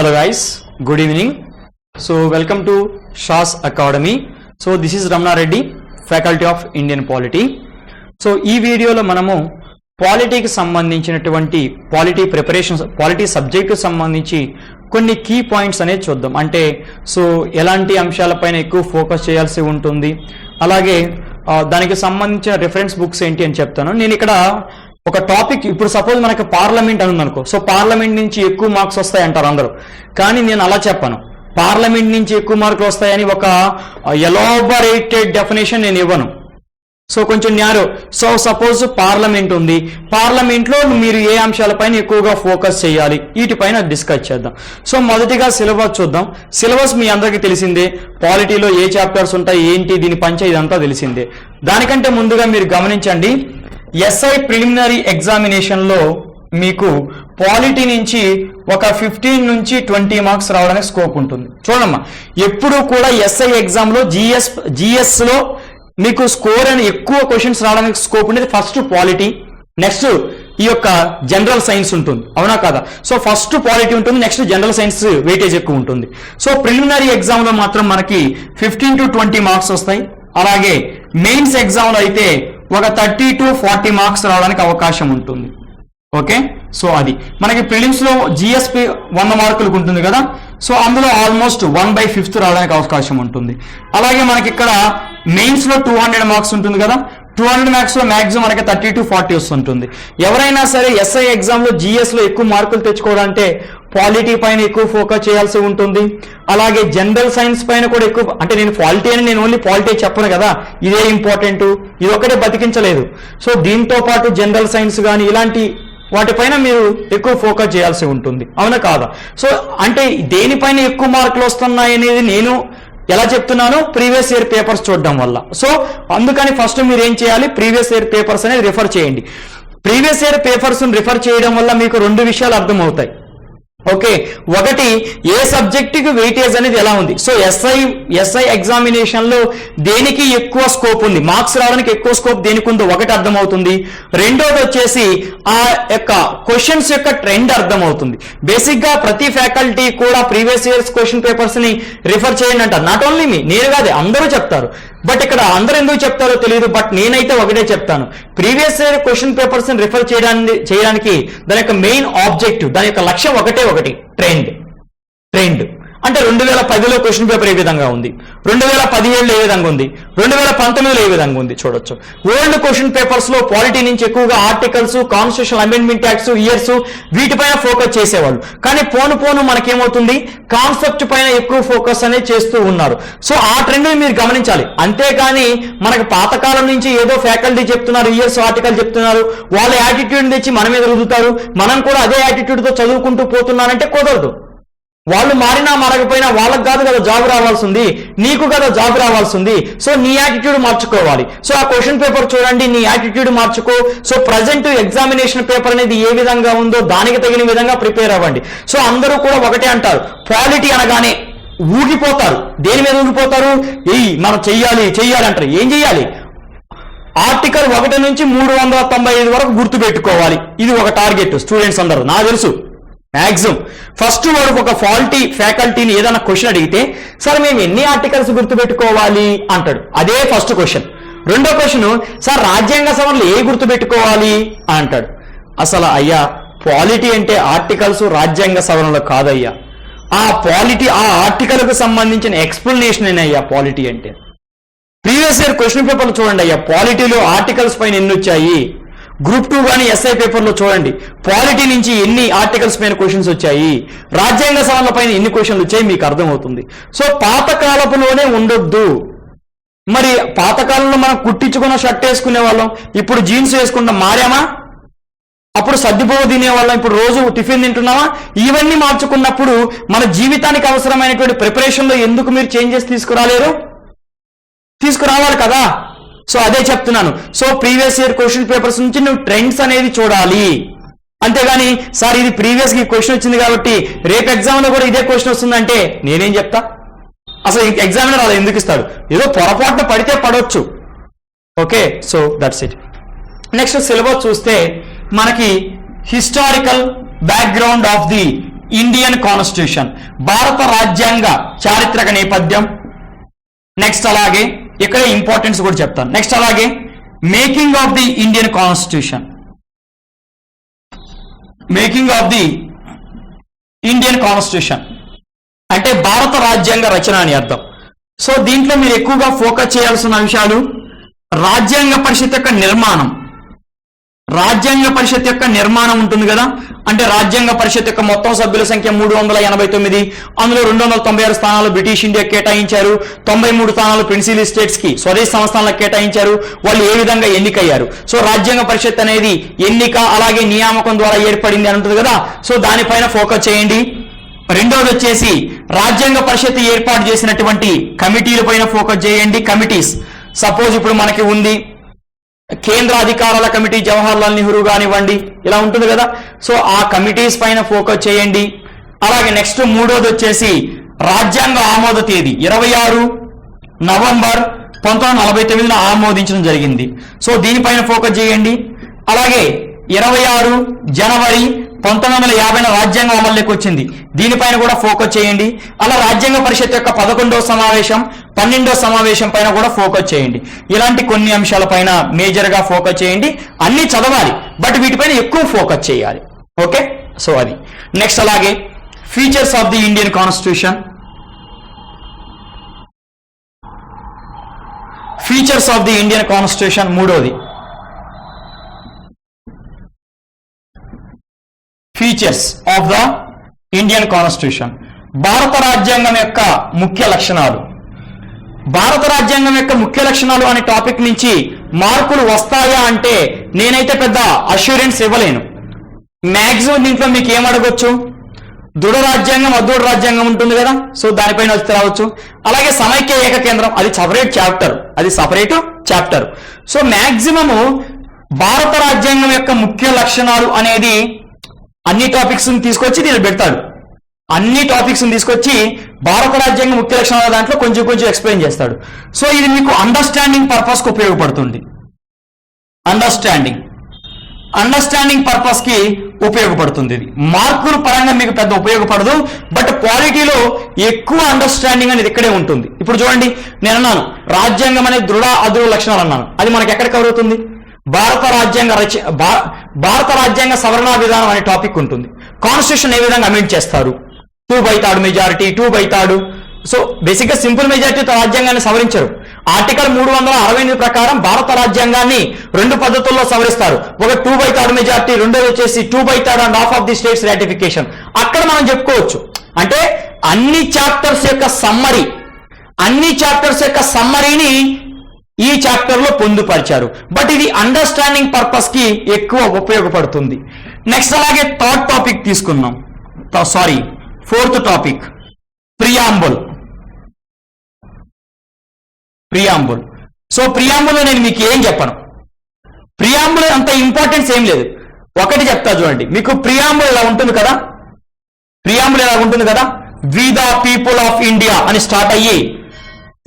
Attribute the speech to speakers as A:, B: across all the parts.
A: Hello guys, good evening. So welcome to Shah's Academy. So this is Ramna Reddy, Faculty of Indian Polity. So ఈ వీడియోలో మనము పాలిటీకి సంబంధించినటువంటి polity preparation polity సబ్జెక్టుకు సంబంధించి కొన్ని key points అనేది చూద్దాం. అంటే సో ఎలాంటి అంశాలపైన ఎక్కువ ఫోకస్ చేయాల్సి ఉంటుంది, అలాగే దానికి సంబంధించిన రిఫరెన్స్ బుక్స్ ఏంటి అని చెప్తాను. నేను ఇక్కడ ఒక టాపిక్, ఇప్పుడు సపోజ్ మనకి పార్లమెంట్ అని ఉందనుకో, సో పార్లమెంట్ నుంచి ఎక్కువ మార్క్స్ వస్తాయి అంటారు అందరూ, కానీ నేను అలా చెప్పను. పార్లమెంట్ నుంచి ఎక్కువ మార్కులు వస్తాయని ఒక ఎలాబరేటెడ్ డెఫినేషన్ నేను ఇవ్వను. సో కొంచెం న్యారో. సో సపోజ్ పార్లమెంట్ ఉంది, పార్లమెంట్లో మీరు ఏ అంశాలపైన ఎక్కువగా ఫోకస్ చేయాలి, వీటిపైన డిస్కస్ చేద్దాం. సో మొదటిగా సిలబస్ చూద్దాం. సిలబస్ మీ అందరికీ తెలిసిందే, పాలిటీలో ఏ చాప్టర్స్ ఉంటాయి, ఏంటి, దీని పంచ ఇదంతా తెలిసిందే. దానికంటే ముందుగా మీరు గమనించండి, ఎస్ఐ ప్రిలిమినరీ ఎగ్జామినేషన్లో మీకు పాలిటీ నుంచి ఒక 15 నుంచి 20 మార్క్స్ రావడానికి స్కోప్ ఉంటుంది. చూడమ్మా, ఎప్పుడు కూడా ఎస్ఐ ఎగ్జామ్లో జిఎస్లో మీకు స్కోర్ అని ఎక్కువ క్వశ్చన్స్ రావడానికి స్కోప్ ఉండేది ఫస్ట్ పాలిటీ, నెక్స్ట్ ఈ యొక్క జనరల్ సైన్స్ ఉంటుంది, అవునా కదా? సో ఫస్ట్ పాలిటీ ఉంటుంది, నెక్స్ట్ జనరల్ సైన్స్ వెయిటేజ్ ఎక్కువ ఉంటుంది. సో ప్రిలిమినరీ ఎగ్జామ్లో మాత్రం మనకి 15 to 20 మార్క్స్ వస్తాయి. అలాగే మెయిన్స్ ఎగ్జామ్లో అయితే ఒక 30 to 40 మార్క్స్ రావడానికి అవకాశం ఉంటుంది. ఓకే, సో అది మనకి ప్రిలిమ్స్ లో జిఎస్పి 100 మార్కులకు ఉంటుంది కదా, సో అందులో ఆల్మోస్ట్ 1/5 రావడానికి అవకాశం ఉంటుంది. అలాగే మనకి ఇక్కడ మెయిన్స్ లో 200 మార్క్స్ ఉంటుంది కదా, 200 మార్క్స్ లో మాక్సిమం మనకి 30 to 40 వస్తుంటుంది. ఎవరైనా సరే ఎస్ఐ ఎగ్జామ్ లో జిఎస్ లో ఎక్కువ మార్కులు తెచ్చుకోవాలంటే పాలిటీ పైన ఎక్కువ ఫోకస్ చేయాల్సి ఉంటుంది. అలాగే జనరల్ సైన్స్ పైన కూడా ఎక్కువ, అంటే నేను పాలిటీ అని నేను ఓన్లీ పాలిటీ చెప్పను కదా, ఇదే ఇంపార్టెంట్, ఇది ఒకటే బతికించలేదు. సో దీంతో పాటు జనరల్ సైన్స్ కానీ ఇలాంటి వాటిపైన మీరు ఎక్కువ ఫోకస్ చేయాల్సి ఉంటుంది, అవునా కాదా? సో అంటే దేనిపైన ఎక్కువ మార్కులు వస్తున్నాయి అనేది నేను ఎలా చెప్తున్నాను, ప్రీవియస్ ఇయర్ పేపర్స్ చూడడం వల్ల. సో అందుకని ఫస్ట్ మీరు ఏం చేయాలి, ప్రీవియస్ ఇయర్ పేపర్స్ అనేది రిఫర్ చేయండి. ప్రీవియస్ ఇయర్ పేపర్స్ రిఫర్ చేయడం వల్ల మీకు 2 విషయాలు అర్థమవుతాయి. ఓకే, ఒకటి ఏ సబ్జెక్టుకి వెయిటేజ్ అనేది ఎలా ఉంది. సో ఎస్ఐ ఎగ్జామినేషన్ లో దేనికి ఎక్కువ స్కోప్ ఉంది, మార్క్స్ రావడానికి ఎక్కువ స్కోప్ దేనికి ఉందో ఒకటి అర్థమవుతుంది. రెండోది వచ్చేసి ఆ యొక్క క్వశ్చన్స్ యొక్క ట్రెండ్ అర్థమవుతుంది. బేసిక్ గా ప్రతి ఫ్యాకల్టీ కూడా ప్రీవియస్ ఇయర్స్ క్వశ్చన్ పేపర్స్ ని రిఫర్ చేయండి అంటారు. నాట్ ఓన్లీ మీ, నేను కాదు, అందరూ చెప్తారు. బట్ ఇక్కడ అందరూ ఎందుకు చెప్తారో తెలియదు, బట్ నేనైతే ఒకటే చెప్తాను, ప్రీవియస్ ఇయర్ క్వశ్చన్ పేపర్స్ ని రిఫర్ చేయడానికి దాని యొక్క మెయిన్ ఆబ్జెక్టివ్, దాని యొక్క లక్ష్యం ఒకటి ట్రెండ్. అంటే 2010లో క్వశ్చన్ పేపర్ ఏ విధంగా ఉంది, 2017లో ఏ విధంగా ఉంది, 2019లో ఏ విధంగా ఉంది చూడొచ్చు. ఓల్డ్ క్వశ్చన్ పేపర్స్ లో పాలిటీ నుంచి ఎక్కువగా articles, constitution amendment acts, years, వీటిపైన ఫోకస్ చేసేవాళ్ళు. కానీ పోను మనకేమవుతుంది, కాన్సెప్ట్ పైన ఎక్కువ ఫోకస్ అనేది చేస్తూ ఉన్నారు. సో ఆ ట్రెండ్ మీరు గమనించాలి. అంతేకాని మనకు పాతకాలం నుంచి ఏదో ఫ్యాకల్టీ చెప్తున్నారు, ఇయర్స్ ఆర్టికల్ చెప్తున్నారు, వాళ్ళ యాటిట్యూడ్ తెచ్చి మన మీద రుద్దుతారు, మనం కూడా అదే యాటిట్యూడ్ తో చదువుకుంటూ పోతున్నానంటే కుదరదు. వాళ్ళు మారినా మారకపోయినా వాళ్ళకి కాదు కదా జాబ్ రావాల్సింది, నీకు కదా జాబ్ రావాల్సింది. సో నీ యాటిట్యూడ్ మార్చుకోవాలి. సో ఆ క్వశ్చన్ పేపర్ చూడండి, నీ యాటిట్యూడ్ మార్చుకో. సో ప్రజెంట్ ఎగ్జామినేషన్ పేపర్ అనేది ఏ విధంగా ఉందో దానికి తగిన విధంగా ప్రిపేర్ అవ్వండి. సో అందరూ కూడా ఒకటే అంటారు, పాలిటీ అనగానే ఊగిపోతారు. దేని మీద ఊగిపోతారు, మనం చెయ్యాలి అంటారు. ఏం చెయ్యాలి, ఆర్టికల్ 1 నుంచి 395 వరకు గుర్తు పెట్టుకోవాలి. ఇది ఒక టార్గెట్ స్టూడెంట్స్ అందరూ, నాకు తెలుసు. మ్యాక్సిమం ఫస్ట్ వాడు ఒక ఫ్యాకల్టీని ఏదైనా క్వశ్చన్ అడిగితే, సార్ మేము ఎన్ని ఆర్టికల్స్ గుర్తుపెట్టుకోవాలి అంటాడు, అదే ఫస్ట్ క్వశ్చన్. రెండో క్వశ్చన్, సార్ రాజ్యాంగ సవరణలు ఏ గుర్తుపెట్టుకోవాలి అంటాడు. అసలు అయ్యా, పాలిటీ అంటే ఆర్టికల్స్, రాజ్యాంగ సవరణలు కాదయ్యా, ఆ పాలిటీ ఆ ఆర్టికల్కు సంబంధించిన ఎక్స్ప్లెనేషన్ అయ్యా పాలిటీ అంటే. ప్రీవియస్ ఇయర్ క్వశ్చన్ పేపర్లు చూడండి అయ్యా, పాలిటీలో ఆర్టికల్స్ పైన ఎన్ని వచ్చాయి. గ్రూప్ 2 కానీ ఎస్ఐ పేపర్లో చూడండి, పాలిటీ నుంచి ఎన్ని ఆర్టికల్స్ పైన క్వశ్చన్స్ వచ్చాయి, రాజ్యాంగ సవరణ పైన ఎన్ని క్వశ్చన్లు వచ్చాయి మీకు అర్థమవుతుంది. సో పాతకాలపులోనే ఉండొద్దు. మరి పాతకాలంలో మనం కుట్టించుకున్న షర్ట్ వేసుకునే వాళ్ళం, ఇప్పుడు జీన్స్ వేసుకుంటా మారామా? అప్పుడు సర్దిపోవు తినేవాళ్ళం, ఇప్పుడు రోజు టిఫిన్ తింటున్నామా? ఇవన్నీ మార్చుకున్నప్పుడు మన జీవితానికి అవసరమైనటువంటి ప్రిపరేషన్లో ఎందుకు మీరు చేంజెస్ తీసుకురావాలి కదా. సో అదే చెప్తున్నాను. So previous year question papers నుంచి నువ్వు ట్రెండ్స్ అనేది చూడాలి. అంతేగాని సార్ ఇది ప్రీవియస్ కి క్వశ్చన్ వచ్చింది కాబట్టి రేపు ఎగ్జామ్ లో కూడా ఇదే క్వశ్చన్ వస్తుందంటే నేనేం చెప్తా? అసలు ఎగ్జామినర్ అలా ఎందుకు ఇస్తాడు? ఏదో పొరపాటున పడితే పడవచ్చు. Okay, so that's it. Next syllabus చూస్తే మనకి historical background of the Indian constitution, భారత రాజ్యాంగ చారిత్రక నేపథ్యం. నెక్స్ట్ అలాగే ఇక్కడ ఇంపార్టెన్స్ కూడా చెప్తాను. నెక్స్ట్ అలాగే making of the Indian constitution, making of the Indian constitution అంటే భారత రాజ్యాంగ రచన అని అర్థం. సో దీంట్లో మీరు ఎక్కువగా ఫోకస్ చేయాల్సిన విషయాలు రాజ్యాంగ పరిషత్ యొక్క నిర్మాణం. రాజ్యాంగ పరిషత్ యొక్క నిర్మాణం ఉంటుంది కదా, అంటే రాజ్యాంగ పరిషత్ యొక్క మొత్తం సభ్యుల సంఖ్య 389, అందులో 296 స్థానాలు బ్రిటిష్ ఇండియా కేటాయించారు, 93 స్థానాలు ప్రిన్సిపల్ స్టేట్స్ కి స్వదేశ సంస్థానాలకు కేటాయించారు. వాళ్ళు ఏ విధంగా ఎన్నికయ్యారు, సో రాజ్యాంగ పరిషత్ అనేది ఎన్నిక అలాగే నియామకం ద్వారా ఏర్పడింది అని ఉంటుంది కదా, సో దానిపైన ఫోకస్ చేయండి. రెండోది వచ్చేసి రాజ్యాంగ పరిషత్ ఏర్పాటు చేసినటువంటి కమిటీల పైన ఫోకస్ చేయండి. కమిటీస్ సపోజ్ ఇప్పుడు మనకి ఉంది కేంద్ర అధికారాల కమిటీ, జవహర్లాల్ నెహ్రూ కానివ్వండి, ఇలా ఉంటుంది కదా, సో ఆ కమిటీస్ పైన ఫోకస్ చేయండి. అలాగే నెక్స్ట్ మూడోది వచ్చేసి రాజ్యాంగ ఆమోద తేదీ 26 నవంబర్ 1949 ఆమోదించడం జరిగింది, సో దీనిపైన ఫోకస్ చేయండి. అలాగే 26 జనవరి 1950 రాజ్యాంగం అమల్లోకి వచ్చింది, దీనిపైన కూడా ఫోకస్ చేయండి. అలా రాజ్యాంగ పరిషత్ యొక్క 11వ సమావేశం 12వ సమావేశం పైన కూడా ఫోకస్ చేయండి. ఇలాంటి కొన్ని అంశాలపైన మేజర్ గా ఫోకస్ చేయండి. అన్ని చదవాలి బట్ వీటిపైన ఎక్కువ ఫోకస్ చేయాలి. ఓకే, సో అది. నెక్స్ట్ అలాగే features of the Indian constitution, features of the Indian constitution మూడోది. Features of the Indian constitution, భారత రాజ్యాంగం యొక్క ముఖ్య లక్షణాలు. భారత రాజ్యాంగం యొక్క ముఖ్య లక్షణాలు అనే టాపిక్ నుంచి మార్కులు వస్తాయా అంటే నేనైతే పెద్ద అష్యూరెన్స్ ఇవ్వలేను. మ్యాక్సిమం దీంట్లో మీకు ఏం అడగొచ్చు, దృఢ రాజ్యాంగం అదృఢ రాజ్యాంగం ఉంటుంది కదా, సో దానిపైన వచ్చి రావచ్చు. అలాగే సమైక్య ఏకకేంద్రం, అది సపరేట్ చాప్టర్. సో మ్యాక్సిమము భారత రాజ్యాంగం యొక్క ముఖ్య లక్షణాలు అనేది అన్ని టాపిక్స్ తీసుకొచ్చి దీన్ని పెడతాడు. అన్ని టాపిక్స్ తీసుకొచ్చి భారత రాజ్యాంగ ముఖ్య లక్షణాల దాంట్లో కొంచెం కొంచెం ఎక్స్ప్లెయిన్ చేస్తాడు. సో ఇది మీకు అండర్స్టాండింగ్ పర్పస్ కి ఉపయోగపడుతుంది. అండర్స్టాండింగ్ పర్పస్ కి ఉపయోగపడుతుంది. ఇది మార్కుల పరంగా మీకు పెద్ద ఉపయోగపడదు, బట్ క్వాలిటీలో ఎక్కువ అండర్స్టాండింగ్ అనేది ఇక్కడే ఉంటుంది. ఇప్పుడు చూడండి, నేను అన్నాను రాజ్యాంగం అనేది దృఢ అదృఢ లక్షణాలు అన్నాను, అది మనకి ఎక్కడ కవర్ అవుతుంది, భారత రాజ్యాంగ సవరణ విధానం అనే టాపిక్ ఉంటుంది. కాన్స్టిట్యూషన్ ఏ విధంగా అమెండ్ చేస్తారు, 2/3 మెజారిటీ, 2/3. సో బేసిక్ గా సింపుల్ మెజారిటీతో రాజ్యాంగాన్ని సవరించరు. ఆర్టికల్ 368 ప్రకారం భారత రాజ్యాంగాన్ని 2 పద్ధతుల్లో సవరిస్తారు. ఒక 2/3 మెజారిటీ, రెండోది వచ్చేసి 2/3 and half of the states ratification. అక్కడ మనం చెప్పుకోవచ్చు అంటే అన్ని చాప్టర్స్ యొక్క సమ్మరీని ఈ చాప్టర్ లో పొందుపరిచారు. బట్ ఇది అండర్స్టాండింగ్ పర్పస్ కి ఎక్కువ ఉపయోగపడుతుంది. నెక్స్ట్ అలాగే థర్డ్ టాపిక్ తీసుకున్నాం, fourth topic preamble. So preamble నేను మీకు ఏం చెప్పను, ప్రియాంబుల్ అంత ఇంపార్టెన్స్ ఏం లేదు. ఒకటి చెప్తా చూడండి, మీకు ప్రియాంబుల్ ఇలా ఉంటుంది కదా, we the people of India అని స్టార్ట్ అయ్యి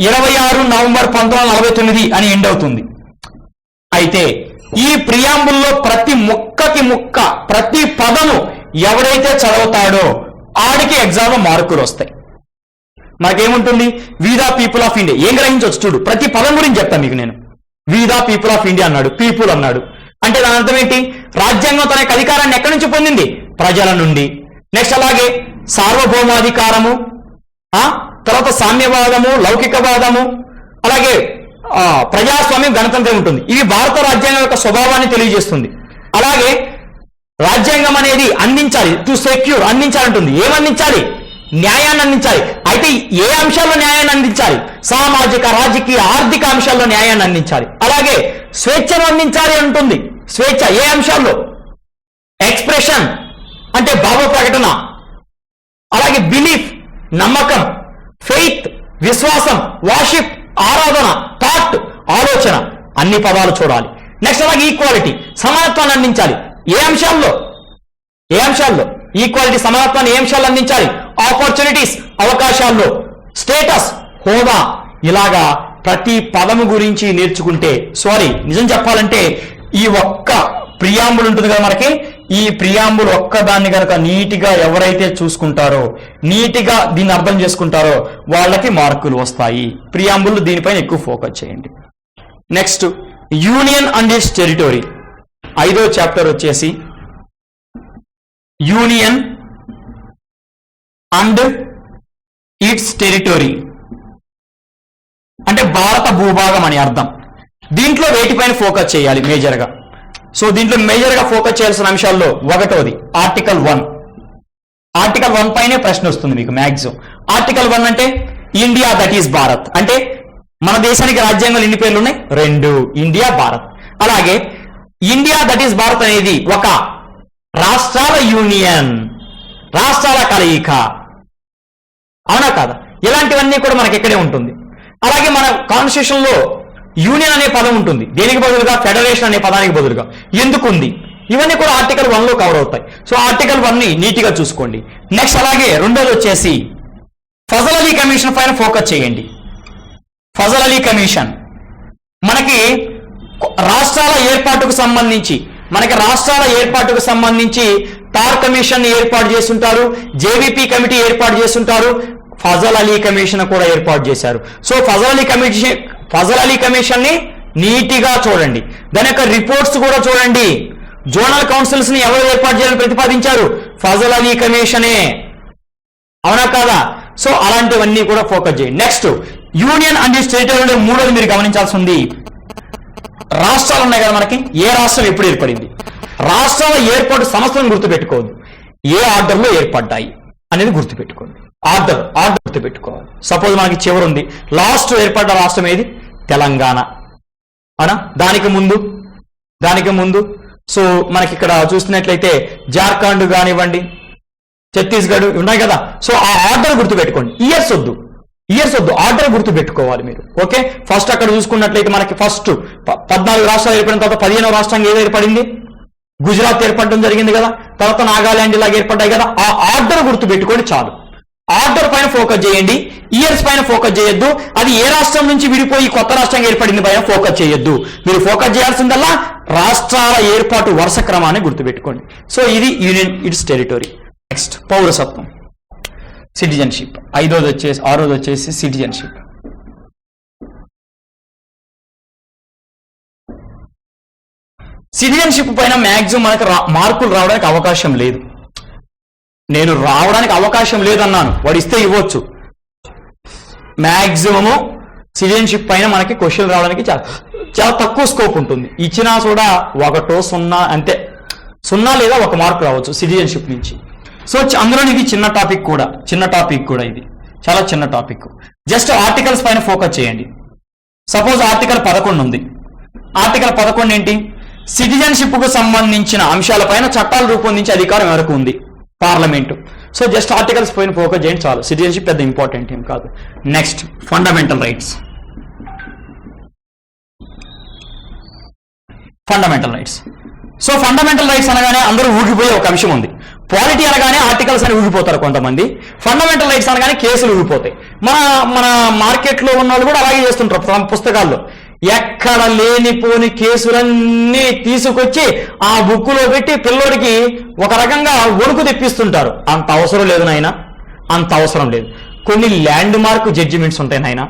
A: 26 నవంబర్ 1949 అని ఎండ్ అవుతుంది. అయితే ఈ ప్రియాంబుల్లో ప్రతి ముక్కకి ముక్క, ప్రతి పదము ఎవడైతే చదువుతాడో ఆడికి ఎగ్జామ్ లో మార్కులు వస్తాయి. మనకేముంటుంది, we the people of India ఏం గ్రహించవచ్చు చూడు, ప్రతి పదం గురించి చెప్తాను మీకు నేను. We the people of India అన్నాడు, పీపుల్ అన్నాడు అంటే దాని అర్థం ఏంటి, రాజ్యాంగం తన యొక్క అధికారాన్ని ఎక్కడి నుంచి పొందింది, ప్రజల నుండి. నెక్స్ట్ అలాగే సార్వభౌమాధికారము, తర్వాత సామ్యవాదము, లౌకికవాదము, అలాగే ప్రజాస్వామ్యం, గణతంత్రం ఉంటుంది. ఇవి భారత రాజ్యాంగం యొక్క స్వభావాన్ని తెలియజేస్తుంది. అలాగే రాజ్యాంగం అనేది అందించాలి, టు సెక్యూర్ అందించాలంటుంది. ఏమందించాలి, న్యాయాన్ని అందించాలి. అయితే ఏ అంశాల్లో న్యాయాన్ని అందించాలి, సామాజిక రాజకీయ ఆర్థిక అంశాల్లో న్యాయాన్ని అందించాలి. అలాగే స్వేచ్ఛను అందించాలి అంటుంది. స్వేచ్ఛ ఏ అంశాల్లో, ఎక్స్ప్రెషన్ అంటే భావ ప్రకటన, అలాగే బిలీఫ్ నమ్మకం, ఫెయిత్ విశ్వాసం, వాషిప్ ఆరాధన, థాట్ ఆలోచన, అన్ని పదాలు చూడాలి. నెక్స్ట్ అలాగే ఈక్వాలిటీ సమానత్వాన్ని అందించాలి. ఏ అంశాల్లో ఈక్వాలిటీ సమానత్వాన్ని ఏ అంశాలు అందించాలి, ఆపర్చునిటీస్ అవకాశాల్లో, స్టేటస్ హోదా. ఇలాగా ప్రతి పదము గురించి నేర్చుకుంటే, నిజం చెప్పాలంటే ఈ ఒక్క ప్రియాంబుల్ ఉంటుంది కదా మనకి, ఈ ప్రియాంబుల్ ఒక్కదాన్ని కనుక నీట్గా ఎవరైతే చూసుకుంటారో, నీట్గా దీన్ని అర్థం చేసుకుంటారో వాళ్ళకి మార్కులు వస్తాయి. ప్రియాంబుల్ దీనిపైన ఎక్కువ ఫోకస్ చేయండి. Next union and its territory. 5వ చాప్టర్ వచ్చేసి యూనియన్ అండ్ ఇట్స్ టెరిటరీ అంటే భారత భూభాగం అని అర్థం. దీంట్లో వేటిపైన ఫోకస్ చేయాలి మేజర్గా? సో దీంట్లో మేజర్గా ఫోకస్ చేయాల్సిన అంశాల్లో ఒకటోది ఆర్టికల్ 1. ఆర్టికల్ 1 పైనే ప్రశ్న వస్తుంది మీకు మ్యాక్సిమం. ఆర్టికల్ 1 అంటే ఇండియా దట్ ఈస్ భారత్. అంటే మన దేశానికి రాజ్యాంగంలో ఎన్ని పేర్లు ఉన్నాయి? 2. ఇండియా, భారత్. అలాగే ఇండియా దట్ ఈస్ భారత్ అనేది ఒక రాష్ట్రాల యూనియన్, రాష్ట్రాల కలయిక. అవునా కాదా? ఇలాంటివన్నీ కూడా మనకి ఇక్కడే ఉంటుంది. అలాగే మన కాన్స్టిట్యూషన్ లో యూనియన్ అనే పదం ఉంటుంది. దేనికి బదులుగా? ఫెడరేషన్ అనే పదానికి బదులుగా. ఎందుకుంది? ఇవన్నీ కూడా ఆర్టికల్ 1 లో కవర్ అవుతాయి. సో ఆర్టికల్ 1 ని నీట్గా చూసుకోండి. నెక్స్ట్ అలాగే రెండోది వచ్చేసి ఫజల్ అలీ కమిషన్ పైన ఫోకస్ చేయండి. ఫజల్ అలీ కమిషన్ మనకి రాష్ట్రాల ఏర్పాటుకు సంబంధించి టార్ కమిషన్ ఏర్పాటు చేస్తుంటారు, జేవీపీ కమిటీ ఏర్పాటు చేస్తుంటారు, ఫజల్ అలీ కమిషన్ కూడా ఏర్పాటు చేశారు. సో ఫజల్ అలీ కమిషన్ ని నీటిగా చూడండి. దాని యొక్క రిపోర్ట్స్ కూడా చూడండి. జోనల్ కౌన్సిల్స్ ని ఎవరు ఏర్పాటు చేయాలని ప్రతిపాదించారు? ఫజల్ అలీ కమిషనే. అవునా కాదా? సో అలాంటివన్నీ కూడా ఫోకస్ చేయండి. Next union and territory. మూడోది మీరు గమనించాల్సింది, రాష్ట్రాలు ఉన్నాయి కదా మనకి. ఏ రాష్ట్రం ఎప్పుడు ఏర్పడింది? రాష్ట్రాల ఏర్పాటు సంస్థలను గుర్తుపెట్టుకోవద్దు, ఏ ఆర్డర్లో ఏర్పడ్డాయి అనేది గుర్తుపెట్టుకోండి. ఆర్డర్ గుర్తుపెట్టుకోవాలి. సపోజ్ మనకి చివరి ఉంది, లాస్ట్ ఏర్పడ్డ రాష్ట్రం ఏది? తెలంగాణ. అవునా? దానికి ముందు సో మనకి ఇక్కడ చూస్తున్నట్లయితే జార్ఖండ్ కానివ్వండి, ఛత్తీస్గఢ్ ఉన్నాయి కదా. సో ఆ ఆర్డర్ గుర్తుపెట్టుకోండి. ఇయర్స్ వద్దు, ఆర్డర్ గుర్తుపెట్టుకోవాలి మీరు. ఓకే, ఫస్ట్ అక్కడ చూసుకున్నట్లయితే మనకి ఫస్ట్ 14 రాష్ట్రాలు ఏర్పడిన తర్వాత 15వ రాష్ట్రంగా ఏది ఏర్పడింది? గుజరాత్ ఏర్పడడం జరిగింది కదా. తర్వాత నాగాలాండ్ ఇలాగ ఏర్పడ్డాయి కదా. ఆ ఆర్డర్ గుర్తుపెట్టుకోండి చాలు. ఆర్డర్ పైన ఫోకస్ చేయండి, ఇయర్స్ పైన ఫోకస్ చేయొద్దు. అది ఏ రాష్ట్రం నుంచి విడిపోయి కొత్త రాష్ట్రంగా ఏర్పడింది పైన ఫోకస్ చేయొద్దు. మీరు ఫోకస్ చేయాల్సిందల్లా రాష్ట్రాల ఏర్పాటు వరుస క్రమాన్ని గుర్తుపెట్టుకోండి. సో ఇది యూనియన్ ఇట్స్ టెరిటరీ. నెక్స్ట్ పౌరసత్వం, సిటిజన్షిప్. 6వ వచ్చేసి సిటిజన్షిప్. సిటిజన్షిప్ పైన మ్యాక్సిమం మనకు మార్కులు రావడానికి అవకాశం లేదు. నేను రావడానికి అవకాశం లేదన్నాను, వాడు ఇస్తే ఇవ్వచ్చు. మ్యాక్సిమము సిటిజన్షిప్ పైన మనకి క్వశ్చన్ రావడానికి చాలా తక్కువ స్కోప్ ఉంటుంది. ఇచ్చినా కూడా 1, 0 అంతే. 0 లేదా 1 మార్కు రావచ్చు సిటిజన్షిప్ నుంచి. సో అందులో ఇది చిన్న టాపిక్ కూడా ఇది చాలా చిన్న టాపిక్. జస్ట్ ఆర్టికల్స్ పైన ఫోకస్ చేయండి. సపోజ్ ఆర్టికల్ 11 ఉంది. ఆర్టికల్ 11 ఏంటి? సిటిజన్షిప్ కు సంబంధించిన అంశాలపైన చట్టాలు రూపొందించే అధికారం ఎవరికి ఉంది? పార్లమెంటు. సో జస్ట్ ఆర్టికల్స్ పైన ఫోకస్ చేయండి చాలు. సిటిజన్షిప్ పెద్ద ఇంపార్టెంట్ ఏం కాదు. Next fundamental rights. So fundamental rights అనగానే అందరూ ఊగిపోయే ఒక అంశం ఉంది. పాలిటీ అనగానే ఆర్టికల్స్ అని ఊగిపోతారు కొంతమంది. ఫండమెంటల్ రైట్స్ అనగానే కేసులు ఊగిపోతాయి. మన మార్కెట్లో ఉన్న వాళ్ళు కూడా అలాగే చేస్తుంటారు. పుస్తకాల్లో ఎక్కడ లేనిపోని కేసులన్నీ తీసుకొచ్చి ఆ బుక్కులో పెట్టి పిల్లోడికి ఒక రకంగా వణుకు తెప్పిస్తుంటారు. అంత అవసరం లేదు నాయన, అంత అవసరం లేదు. కొన్ని ల్యాండ్ మార్క్ జడ్జిమెంట్స్ ఉంటాయి నాయన,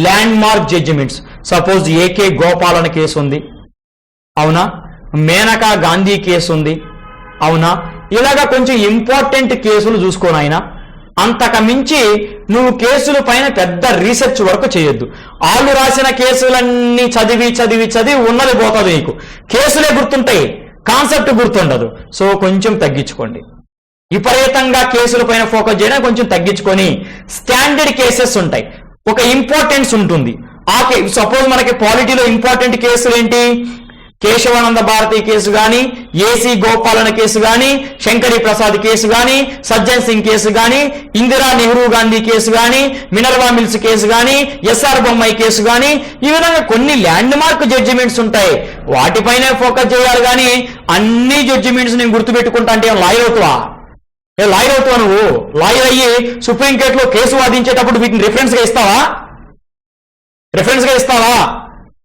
A: landmark judgments. Suppose AK Gopalan case ఉంది, అవునా? మేనకా గాంధీ కేసు ఉంది, అవునా? ఇలాగా కొంచెం ఇంపార్టెంట్ కేసులు చూసుకోనాయన. అంతకు మించి నువ్వు కేసుల పైన పెద్ద రీసెర్చ్ వర్క్ చేయొద్దు. వాళ్ళు రాసిన కేసులన్నీ చదివి ఉన్నది పోతుంది. నీకు కేసులే గుర్తుంటాయి, కాన్సెప్ట్ గుర్తుండదు. సో కొంచెం తగ్గించుకోండి. విపరీతంగా కేసుల పైన ఫోకస్ చేయడం కొంచెం తగ్గించుకొని స్టాండర్డ్ కేసెస్ ఉంటాయి, ఒక ఇంపార్టెన్స్ ఉంటుంది. సపోజ్ మనకి పాలిటీలో ఇంపార్టెంట్ కేసులు ఏంటి? కేశవానంద భారతి కేసు కానీ, ఏసీ గోపాలన కేసు కానీ, శంకరీ ప్రసాద్ కేసు కానీ, సజ్జన్ సింగ్ కేసు కానీ, ఇందిరా నెహ్రూ గాంధీ కేసు కానీ, మినర్వా మిల్స్ కేసు కానీ, ఎస్ఆర్ బొమ్మాయి కేసు కానీ, ఈ విధంగా కొన్ని ల్యాండ్ మార్క్ జడ్జిమెంట్స్ ఉంటాయి. వాటిపైనే ఫోకస్ చేయాలి. కానీ అన్ని జడ్జిమెంట్స్ నేను గుర్తుపెట్టుకుంటా అంటే లాయర్ అవుతావా? నువ్వు లాయర్ అయ్యి సుప్రీంకోర్టులో కేసు వాదించేటప్పుడు వీటిని రిఫరెన్స్ గా ఇస్తావా?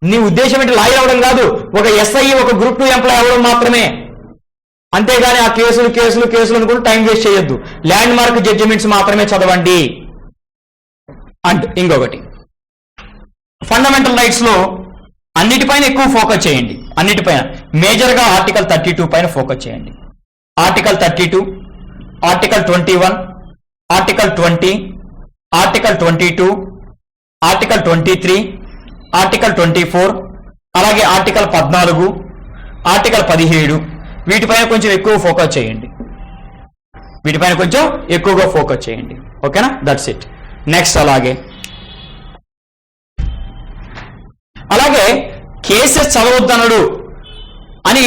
A: నీ ఉద్దేశం ఏంటి? లాయర్ అవ్వడం కాదు, ఒక ఎస్ఐ, ఒక గ్రూప్ 2 ఎంప్లాయ్ అవ్వడం మాత్రమే. అంతేగాని ఆ కేసులు కేసులు కేసులు అనుకుంటూ టైం వేస్ట్ చేయొద్దు. ల్యాండ్ మార్క్ జడ్జిమెంట్స్ మాత్రమే చదవండి. అండ్ ఇంకొకటి, ఫండమెంటల్ రైట్స్ లో అన్నిటిపైన ఎక్కువ ఫోకస్ చేయండి. అన్నిటిపైన మేజర్ గా ఆర్టికల్ 32 పైన ఫోకస్ చేయండి. Article 32, article 21, article 20, article 22, article 23, article 24, అలాగే ఆర్టికల్ 14, ఆర్టికల్ 17 వీటిపైన కొంచెం ఎక్కువ ఫోకస్ చేయండి. వీటిపైన కొంచెం ఎక్కువగా ఫోకస్ చేయండి. ఓకేనా? That's it. నెక్స్ట్ అలాగే కేసెస్ చదవద్దనడు అని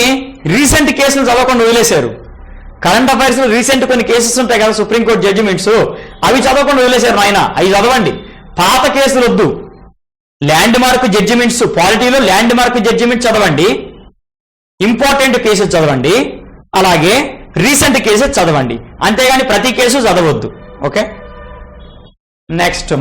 A: రీసెంట్ కేసులు చదవకుండా వదిలేశారు. కరెంట్ అఫైర్స్ లో రీసెంట్ కొన్ని కేసెస్ ఉంటాయి కదా, సుప్రీంకోర్టు జడ్జిమెంట్స్, అవి చదవకుండా వదిలేశారు. నాయన అవి చదవండి. పాత కేసులు వద్దు. ల్యాండ్ మార్క్ జడ్జిమెంట్స్, పాలిటీలో ల్యాండ్ మార్క్ జడ్జిమెంట్ చదవండి, ఇంపార్టెంట్ కేసెస్ చదవండి, అలాగే రీసెంట్ కేసెస్ చదవండి. అంతేగాని ప్రతి కేసు చదవద్దు. ఓకే? నెక్స్ట్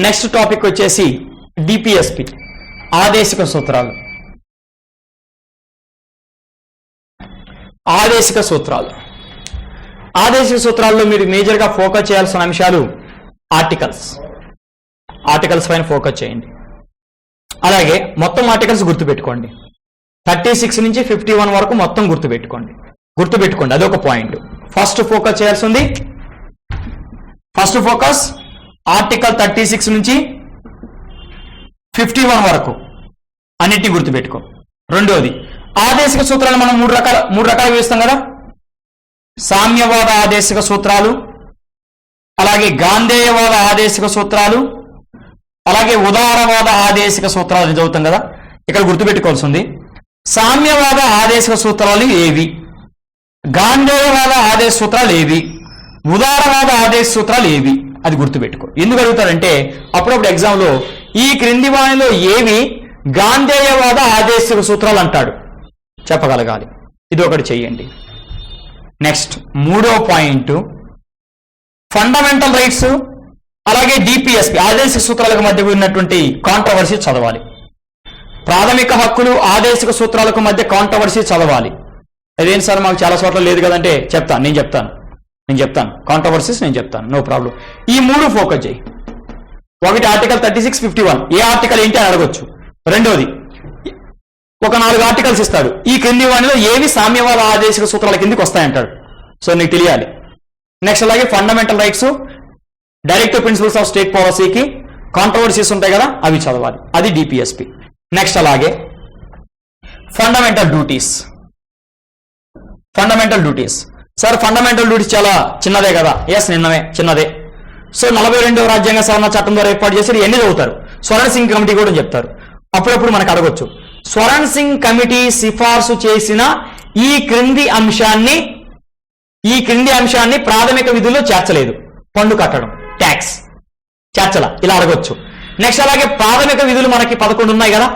A: నెక్స్ట్ టాపిక్ వచ్చేసి డిపిఎస్పి, ఆదేశిక సూత్రాలు. ఆదేశిక సూత్రాలు ఆదేశిక సూత్రాల్లో మీరు మేజర్గా ఫోకస్ చేయాల్సిన అంశాలు ఆర్టికల్స్ పైన ఫోకస్ చేయండి. అలాగే మొత్తం ఆర్టికల్స్ గుర్తుపెట్టుకోండి. 36 నుంచి 51 వరకు మొత్తం గుర్తుపెట్టుకోండి. అదొక పాయింట్. ఫస్ట్ ఫోకస్ ఆర్టికల్ 36 నుంచి 51 వరకు అన్నిటిని గుర్తుపెట్టుకో. రెండోది, ఆదేశిక సూత్రాలు మనం మూడు రకాలు వేస్తాం కదా. సామ్యవాద ఆదేశిక సూత్రాలు, అలాగే గాంధేయవాద ఆదేశిక సూత్రాలు, అలాగే ఉదారవాద ఆదేశిక సూత్రాలు చదువుతాం కదా. ఇక్కడ గుర్తుపెట్టుకోవాల్సింది, సామ్యవాద ఆదేశిక సూత్రాలు ఏవి, గాంధేయవాద ఆదేశ సూత్రాలు ఏవి, ఉదారవాద ఆదేశ సూత్రాలు ఏవి, అది గుర్తుపెట్టుకో. ఎందుకు అడుగుతారంటే అప్పుడప్పుడు ఎగ్జామ్లో ఈ క్రింది వాణిలో ఏవి గాంధేయవాద ఆదేశిక సూత్రాలు అంటాడు, చెప్పగలగాలి. ఇది ఒకటి చెయ్యండి. నెక్స్ట్ మూడో పాయింట్, ఫండమెంటల్ రైట్స్ అలాగే డిపిఎస్పి ఆదేశిక సూత్రాలకు మధ్య ఉన్నటువంటి కాంట్రవర్సీ చదవాలి. ప్రాథమిక హక్కులు ఆదేశిక సూత్రాలకు మధ్య కాంట్రవర్సీ చదవాలి. అదేం సార్ మాకు చాలా చోట్ల లేదు కదంటే నేను చెప్తాను కాంట్రవర్సీస్ నేను చెప్తాను, నో ప్రాబ్లం. ఈ మూడు ఫోకస్ చేయి. ఒకటి ఆర్టికల్ 36, 51 ఏ ఆర్టికల్ ఏంటి అని అడగొచ్చు. రెండోది, ఒక 4 ఆర్టికల్స్ ఇస్తాడు, ఈ క్రింది వాటిలో ఏవి సామ్యవాద ఆదేశిక సూత్రాల కిందకి వస్తాయంటాడు. సో నీకు తెలియాలి. నెక్స్ట్ అలాగే fundamental rights, directive principles of state పాలసీకి కాంట్రవర్సీస్ ఉంటాయి కదా, అవి చదవాలి. అది డిపిఎస్పి. నెక్స్ట్ అలాగే fundamental duties. Sir fundamental duties చాలా చిన్నదే కదా. ఎస్, చిన్నదే. సో 42వ రాజ్యాంగ సవరణ చట్టం ద్వారా ఏర్పాటు చేసి ఎన్ని చదువుతారు. స్వరణ్ సింగ్ కమిటీ కూడా చెప్తారు. అప్పుడప్పుడు మనకు అడగొచ్చు, స్వరణ్ సింగ్ కమిటీ సిఫార్సు చేసిన ఈ క్రింది అంశాన్ని ప్రాథమిక విధుల్లో చేర్చలేదు. పన్ను కట్టడం, ట్యాక్స్ చేర్చలా, ఇలా అడగొచ్చు. నెక్స్ట్ అలాగే ప్రాథమిక విధులు మనకి 11 ఉన్నాయి కదా.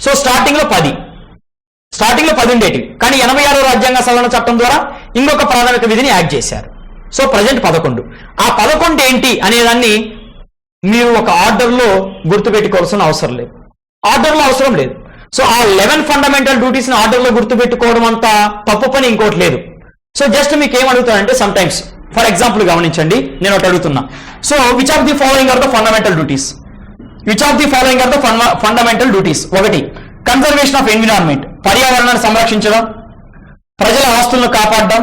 A: సో స్టార్టింగ్ లో 10 ఉండేటివి, కానీ 86వ రాజ్యాంగ సవరణ చట్టం ద్వారా ఇంకొక ప్రాథమిక విధిని యాడ్ చేశారు. So present 11. ఆ 11 ఏంటి అనేదాన్ని మీరు ఒక ఆర్డర్లో గుర్తుపెట్టుకోవాల్సిన అవసరం లేదు. సో ఆ 11 ఫండమెంటల్ డ్యూటీస్ని ఆర్డర్లో గుర్తుపెట్టుకోవడం అంత తప్పు పని ఇంకోటి లేదు. సో జస్ట్ మీకు ఏం అడుగుతానంటే సమ్ టైమ్స్, ఫర్ ఎగ్జాంపుల్ గమనించండి, నేను ఒకటి అడుగుతున్నా. So which of the following are the fundamental duties? ఒకటి, కన్జర్వేషన్ ఆఫ్ ఎన్విరాన్మెంట్, పర్యావరణాన్ని సంరక్షించడం, ప్రజల ఆస్తులను కాపాడడం.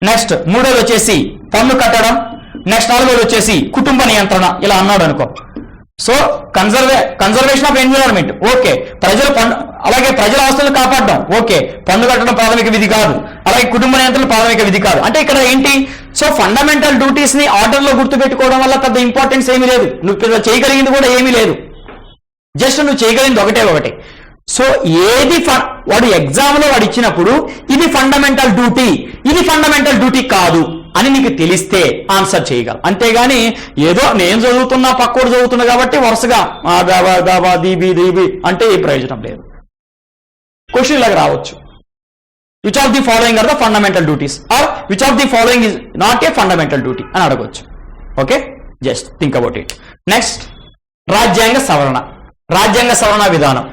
A: నెక్స్ట్ మూడోది వచ్చేసి పన్ను కట్టడం. నెక్స్ట్ నాలుగోది వచ్చేసి కుటుంబ నియంత్రణ. ఇలా అన్నాడు అనుకో. So conservation of environment okay, అలాగే ప్రజల ఆస్తులను కాపాడడం ఓకే, పన్ను కట్టడం ప్రాథమిక విధి కాదు, అలాగే కుటుంబ నియంత్రణ ప్రాథమిక విధి కాదు. అంటే ఇక్కడ ఏంటి, సో ఫండమెంటల్ డ్యూటీస్ ని ఆర్డర్ లో గుర్తుపెట్టుకోవడం వల్ల పెద్ద ఇంపార్టెన్స్ ఏమీ లేదు. నువ్వు చేయగలిగింది కూడా ఏమీ లేదు, జస్ట్ నువ్వు చేయగలిగింది ఒకటే. సో ఏది వాడు ఎగ్జామ్ లో వాడు ఇచ్చినప్పుడు ఇది ఫండమెంటల్ డ్యూటీ కాదు అని నీకు తెలిస్తే ఆన్సర్ చేయగలవు. అంతేగాని ఏదో నేను చదువుతున్నా పక్కోడు చదువుతున్నా కాబట్టి వరుసగా దీబి అంటే ఏ ప్రయోజనం లేదు. క్వశ్చన్ ఇలాగ రావచ్చు. Which of the following are the fundamental duties or which of the following is not a fundamental duty అని అడగవచ్చు. Okay, just think about it. Next, రాజ్యాంగ సవరణ విధానం,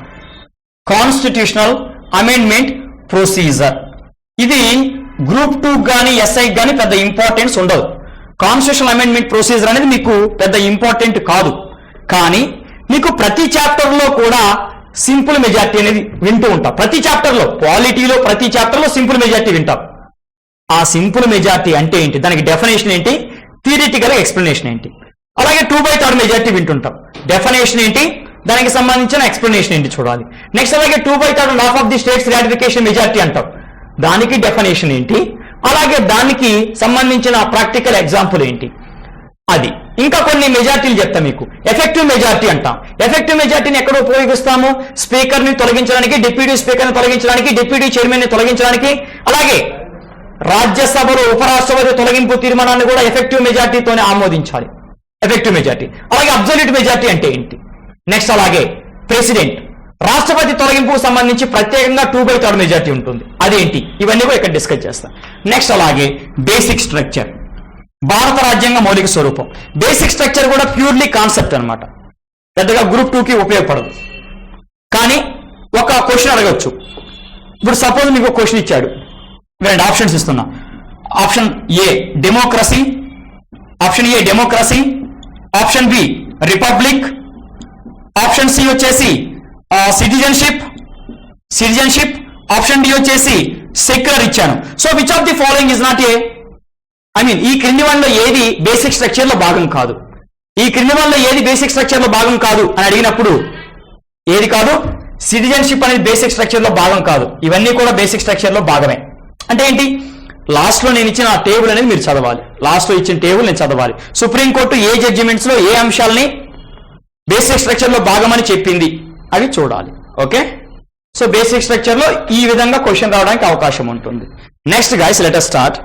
A: కాన్స్టిట్యూషనల్ అమెండ్మెంట్ ప్రొసీజర్. ఇది గ్రూప్ 2 కానీ ఎస్ఐ కానీ పెద్ద ఇంపార్టెన్స్ ఉండదు. కాన్స్టిట్యూషనల్ అమెండ్మెంట్ ప్రొసీజర్ అనేది మీకు పెద్ద ఇంపార్టెంట్ కాదు, కానీ మీకు ప్రతి చాప్టర్లో కూడా సింపుల్ మెజారిటీ అనేది వింటూ ఉంటాం. ప్రతి చాప్టర్లో, పాలిటీలో ప్రతి చాప్టర్లో సింపుల్ మెజారిటీ వింటాం. ఆ సింపుల్ మెజారిటీ అంటే ఏంటి, దానికి డెఫినేషన్ ఏంటి, థియరిటికల్ ఎక్స్ప్లెనేషన్ ఏంటి. అలాగే 2/3 మెజారిటీ వింటుంటాం. డెఫినేషన్ ఏంటి, దానికి సంబంధించిన ఎక్స్ప్లెనేషన్ ఏంటి చూడాలి. నెక్స్ట్ అలాగే 2/3 half of the states ratification majority అంటాం, దానికి డెఫినేషన్ ఏంటి, అలాగే దానికి సంబంధించిన ప్రాక్టికల్ ఎగ్జాంపుల్ ఏంటి. అది ఇంకా కొన్ని మెజార్టీలు చెప్తా మీకు. ఎఫెక్టివ్ మెజార్టీ అంటాం. ఎఫెక్టివ్ మెజార్టీని ఎక్కడ ఉపయోగిస్తాము, స్పీకర్ ని తొలగించడానికి, డిప్యూటీ స్పీకర్ ని తొలగించడానికి, డిప్యూటీ చైర్మన్ ని తొలగించడానికి, అలాగే రాజ్యసభలో ఉపరాష్ట్రపతి తొలగింపు తీర్మానాన్ని కూడా ఎఫెక్టివ్ మెజార్టీతోనే ఆమోదించాలి. Effective majority. అలాగే అబ్సల్యూట్ మెజార్టీ అంటే ఏంటి. నెక్స్ట్ అలాగే ప్రెసిడెంట్, రాష్ట్రపతి తొలగింపుకు సంబంధించి ప్రత్యేకంగా 2/3 మెజార్టీ ఉంటుంది, అదేంటి, ఇవన్నీ కూడా ఇక్కడ డిస్కస్ చేస్తాం. నెక్స్ట్ అలాగే బేసిక్ స్ట్రక్చర్, భారత రాజ్యాంగ మౌలిక స్వరూపం. బేసిక్ స్ట్రక్చర్ కూడా ప్యూర్లీ కాన్సెప్ట్ అన్నమాట, పెద్దగా గ్రూప్ 2కి ఉపయోగపడదు. కానీ ఒక క్వశ్చన్ అడగచ్చు. ఇప్పుడు సపోజ్ మీకు ఒక క్వశ్చన్ ఇచ్చాడు, రెండు ఆప్షన్స్ ఇస్తున్నా. Option A democracy, option B republic, option C వచ్చేసి సిటిజన్షిప్, ఆప్షన్ డి వచ్చేసి సెక్యులర్ ఇచ్చాను. So which of the following is not a, ఈ క్రింది వన్లో ఏది బేసిక్ స్ట్రక్చర్ లో భాగం కాదు, బేసిక్ స్ట్రక్చర్ లో భాగం కాదు అని అడిగినప్పుడు ఏది కాదు, సిటిజన్షిప్ అనేది బేసిక్ స్ట్రక్చర్ లో భాగం కాదు. ఇవన్నీ కూడా బేసిక్ స్ట్రక్చర్ లో భాగమే. అంటే ఏంటి, లాస్ట్ లో నేను ఇచ్చిన ఆ టేబుల్ అనేది మీరు చదవాలి. లాస్ట్ లో ఇచ్చిన టేబుల్ నేను చదవాలి. సుప్రీంకోర్టు ఏ జడ్జిమెంట్స్ లో ఏ అంశాలని బేసిక్ స్ట్రక్చర్ లో భాగమని చెప్పింది అవి చూడాలి. ఓకే, సో బేసిక్ స్ట్రక్చర్ లో ఈ విధంగా క్వశ్చన్ రావడానికి అవకాశం ఉంటుంది. Next guys let us start.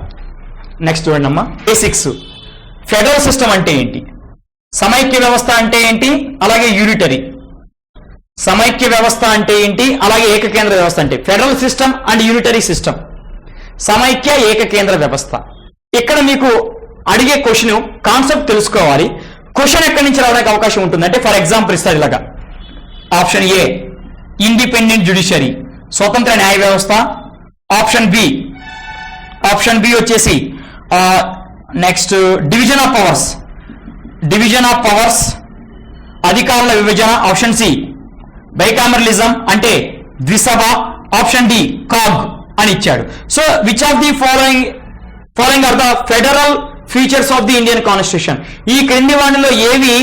A: Next చూడండి అమ్మా, బేసిక్స్. ఫెడరల్ సిస్టమ్ అంటే ఏంటి, సమైక్య వ్యవస్థ అంటే ఏంటి, అలాగే యూనిటరీ. సమైక్య వ్యవస్థ అంటే ఏంటి, అలాగే ఏకకేంద్ర వ్యవస్థ అంటే, federal system and unitary system, సమైక్య ఏకకేంద్ర వ్యవస్థ. ఇక్కడ మీకు అడిగే క్వశ్చన్ కాన్సెప్ట్ తెలుసుకోవాలి. క్వశ్చన్ ఎక్కడి నుంచి రావడానికి అవకాశం ఉంటుంది అంటే, ఫర్ ఎగ్జాంపుల్ ఇస్తారు ఇలాగా. ఆప్షన్ ఏ ఇండిపెండెంట్ జ్యుడిషియరీ, స్వతంత్ర న్యాయ వ్యవస్థ. ఆప్షన్ బి వచ్చేసి నెక్స్ట్ డివిజన్ ఆఫ్ పవర్స్, అధికారుల విభజన. ఆప్షన్ సి బైకామరలిజం అంటే ద్విసభ. ఆప్షన్ డి కాగ్ అని ఇచ్చాడు. So which of the following are the federal features of the Indian constitution. ఈ క్రింది వాటిలో ఏవి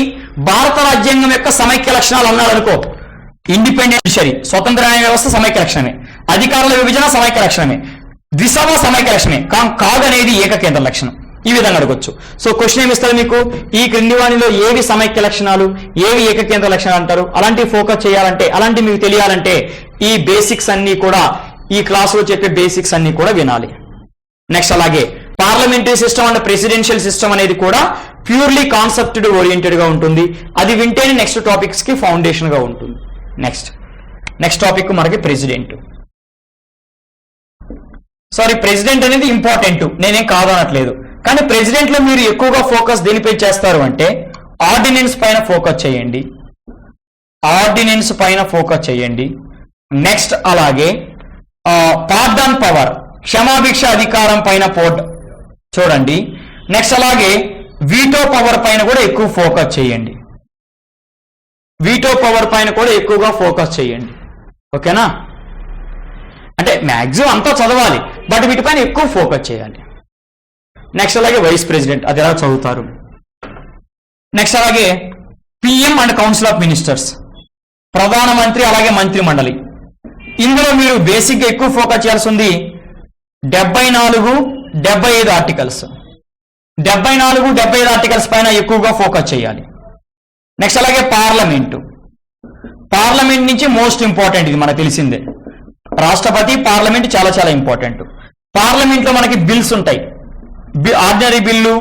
A: భారత రాజ్యాంగం యొక్క సమైక్య లక్షణాలు అన్నాడు అనుకో, ఇండిపెండెంట్ జ్యుడిషియరీ స్వతంత్ర న్యాయ వ్యవస్థ సమైక్య లక్షణమే, అధికారుల విభజన సమైక్య లక్షణమే, ద్విసభ సమైక్య లక్షణమే, కాగ్ అనేది ఏకకేంద్ర లక్షణం. ఈ విధంగా అడగొచ్చు. సో క్వశ్చన్ ఏమి ఇస్తారు మీకు, ఈ క్రింది వాణిలో ఏవి సమైక్య లక్షణాలు, ఏవి ఏకకేంద్ర లక్షణాలు అంటారు, అలాంటివి ఫోకస్ చేయాలంటే, అలాంటివి మీకు తెలియాలంటే ఈ బేసిక్స్ అన్ని కూడా, ఈ క్లాసులో చెప్పే బేసిక్స్ అన్ని కూడా వినాలి. నెక్స్ట్ అలాగే parliamentary system and presidential system అనేది కూడా ప్యూర్లీ కాన్సెప్ట్ ఓరియంటెడ్ గా ఉంటుంది. అది వింటేనే నెక్స్ట్ టాపిక్స్ కి ఫౌండేషన్ గా ఉంటుంది. నెక్స్ట్ టాపిక్ మనకి ప్రెసిడెంట్. ప్రెసిడెంట్ అనేది ఇంపార్టెంట్, నేనేం కాదనట్లేదు. కానీ ప్రెసిడెంట్ లో మీరు ఎక్కువగా ఫోకస్ దేనిపై చేస్తారు అంటే, ఆర్డినెన్స్ పైన ఫోకస్ చేయండి. నెక్స్ట్ అలాగే పార్డన్ పవర్, క్షమాభిక్ష అధికారం పైన చూడండి. నెక్స్ట్ అలాగే వీటో పవర్ పైన కూడా ఎక్కువ ఫోకస్ చేయండి. ఎక్కువగా ఫోకస్ చేయండి. ఓకేనా, అంటే మ్యాక్సిమం అంతా చదవాలి, బట్ వీటిపైన ఎక్కువ ఫోకస్ చేయాలి. నెక్స్ట్ అలాగే వైస్ ప్రెసిడెంట్, అది ఎలా చదువుతారు. నెక్స్ట్ అలాగే PM and council of ministers, ప్రధానమంత్రి అలాగే మంత్రి మండలి. ఇందులో మీరు బేసిక్ గా ఎక్కువ ఫోకస్ చేయాల్సి ఉంది 74-75 ఆర్టికల్స్. 74-75 ఆర్టికల్స్ పైన ఎక్కువగా ఫోకస్ చేయాలి. నెక్స్ట్ అలాగే పార్లమెంట్ నుంచి మోస్ట్ ఇంపార్టెంట్, ఇది మనకు తెలిసిందే. రాష్ట్రపతి, పార్లమెంట్ చాలా చాలా ఇంపార్టెంట్. పార్లమెంట్ లో మనకి బిల్స్ ఉంటాయి, ordinary bill,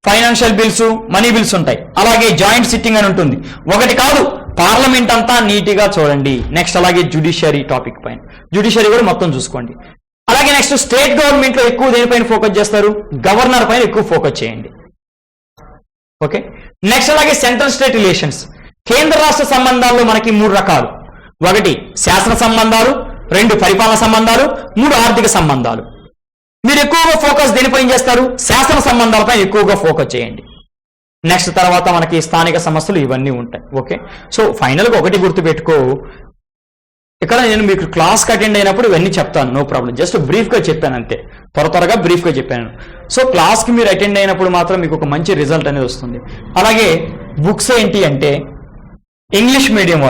A: financial bills, money bills ఉంటాయి. అలాగే జాయింట్ సిట్టింగ్ అని ఉంటుంది. ఒకటి కాదు పార్లమెంట్ అంతా నీట్గా చూడండి. నెక్స్ట్ అలాగే జ్యుడిషియరీ టాపిక్ పైన, జ్యుడిషియరీ కూడా మొత్తం చూసుకోండి. అలాగే నెక్స్ట్ స్టేట్ గవర్నమెంట్ లో ఎక్కువ దేనిపైన ఫోకస్ చేస్తారు? గవర్నర్ పైన ఎక్కువ ఫోకస్ చేయండి. ఓకే, నెక్స్ట్ అలాగే సెంట్రల్ స్టేట్ రిలేషన్స్, కేంద్ర రాష్ట్ర సంబంధాల్లో మనకి 3 రకాలు. 1 శాసన సంబంధాలు, 2 పరిపాలన సంబంధాలు, 3 ఆర్థిక సంబంధాలు. మీరు ఎక్కువగా ఫోకస్ దేనిపైన చేస్తారు? శాసన సంబంధాలపై ఎక్కువగా ఫోకస్ చేయండి. నెక్స్ట్ తర్వాత మనకి స్థానిక సమస్యలు ఇవన్నీ ఉంటాయి. ఓకే, సో ఫైనల్గా ఒకటి గుర్తుపెట్టుకో, ఇక్కడ నేను మీకు క్లాస్కి అటెండ్ అయినప్పుడు ఇవన్నీ చెప్తాను, నో ప్రాబ్లం. జస్ట్ బ్రీఫ్గా చెప్పాను అంతే, త్వరగా బ్రీఫ్గా చెప్పాను. సో క్లాస్కి మీరు అటెండ్ అయినప్పుడు మాత్రం మీకు ఒక మంచి రిజల్ట్ అనేది వస్తుంది. అలాగే బుక్స్ ఏంటి అంటే, ఇంగ్లీష్ మీడియం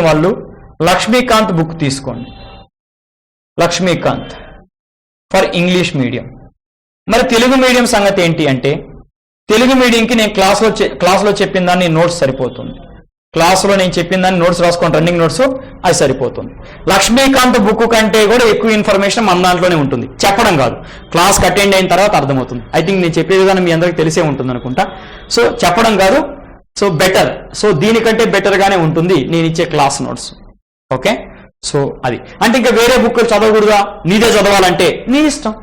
A: వాళ్ళు లక్ష్మీకాంత్ బుక్ తీసుకోండి, లక్ష్మీకాంత్ ఫర్ ఇంగ్లీష్ మీడియం. మరి తెలుగు మీడియం సంగతి ఏంటి అంటే, తెలుగు మీడియంకి నేను క్లాస్లో చెప్పిన దాన్ని నోట్స్ సరిపోతుంది. క్లాస్లో నేను చెప్పిన దాన్ని నోట్స్ రాసుకోండి, రన్నింగ్ నోట్స్, అది సరిపోతుంది. లక్ష్మీకాంత్ బుక్ కంటే కూడా ఎక్కువ ఇన్ఫర్మేషన్ మన దాంట్లోనే ఉంటుంది, చెప్పడం కాదు, క్లాస్కి అటెండ్ అయిన తర్వాత అర్థమవుతుంది. ఐ థింక్ నేను చెప్పే విధానం మీ అందరికీ తెలిసే ఉంటుంది అనుకుంటా. సో చెప్పడం కాదు, సో బెటర్, సో దీనికంటే బెటర్గానే ఉంటుంది నేను ఇచ్చే క్లాస్ నోట్స్. ఓకే, సో అది అంటే ఇంకా వేరే బుక్ చదవకూడదా, నీదే చదవాలంటే నీ ఇష్టం.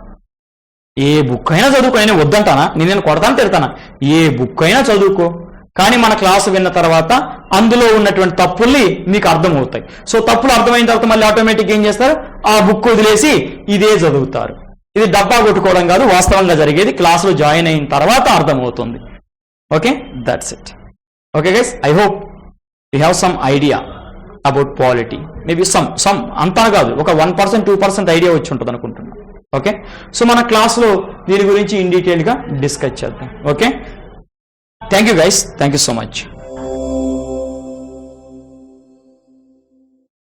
A: ఏ బుక్ అయినా చదువుకో, నేను వద్దంటానా, నేను కొడతాను తిడతానా, ఏ బుక్ అయినా చదువుకో. కానీ మన క్లాసు విన్న తర్వాత అందులో ఉన్నటువంటి తప్పుల్ని మీకు అర్థమవుతాయి. సో తప్పులు అర్థమైన తర్వాత మళ్ళీ ఆటోమేటిక్ ఏం చేస్తారు, ఆ బుక్ వదిలేసి ఇదే చదువుతారు. ఇది డబ్బా కొట్టుకోవడం కాదు, వాస్తవంగా జరిగేది. క్లాసులో జాయిన్ అయిన తర్వాత అర్థమవుతుంది. Okay, that's it. Okay guys, I hope you have some idea about polity. Maybe some అంతా కాదు, ఒక 1% 2% ఐడియా వచ్చి ఉంటుంది అనుకుంటున్నాను. ఓకే, సో మన క్లాస్లో దీని గురించి ఇన్ డీటెయిల్గా డిస్కస్ చేద్దాం. Okay, thank you guys, thank you so much.